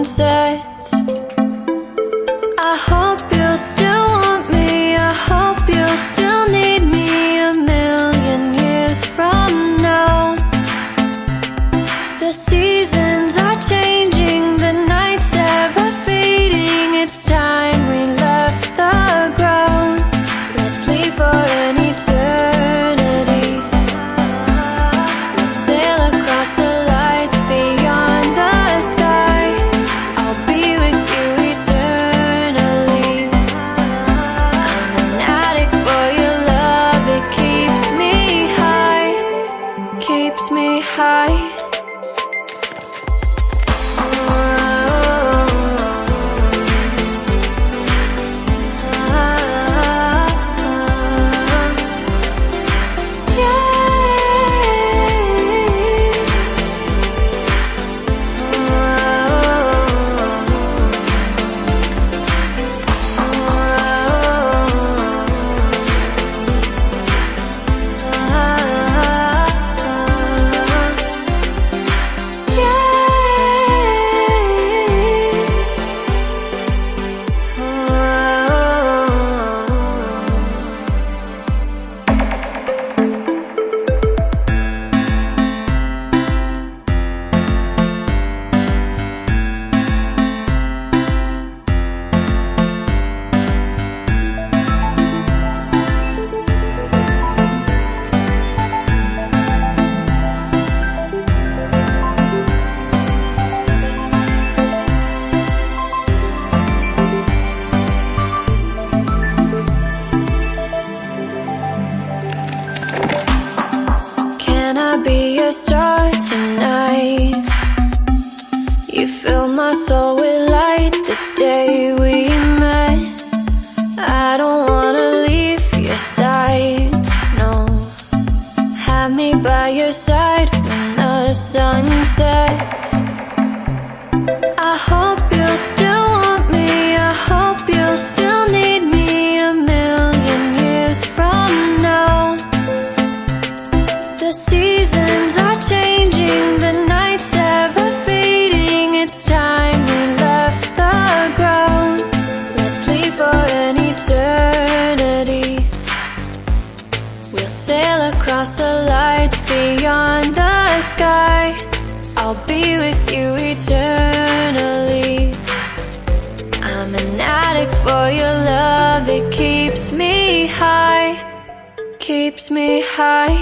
sets. I hope you'll still want me, I hope you'll still need me 1,000,000 years from now. The seasons are changing, the nights ever fading. It's time we left the ground. Let's leave for an eternity. We'll sail across the lights beyond the sky. I'll be with you eternally. I'm an addict for your love, it keeps me high, keeps me high. Can I be your star tonight? You fill my soul with light the day we met. I don't wanna leave your side, no. Have me by your side when the sun sets. I hope you'll still want me, I hope you'll still need me 1,000,000 years from now. The seasons are changing, the nights ever fading. It's time we left the ground. Let's leave for an eternity. We'll sail across the lights beyond the sky. I'll be with you eternally. I'm an addict for your love, it keeps me high, keeps me high.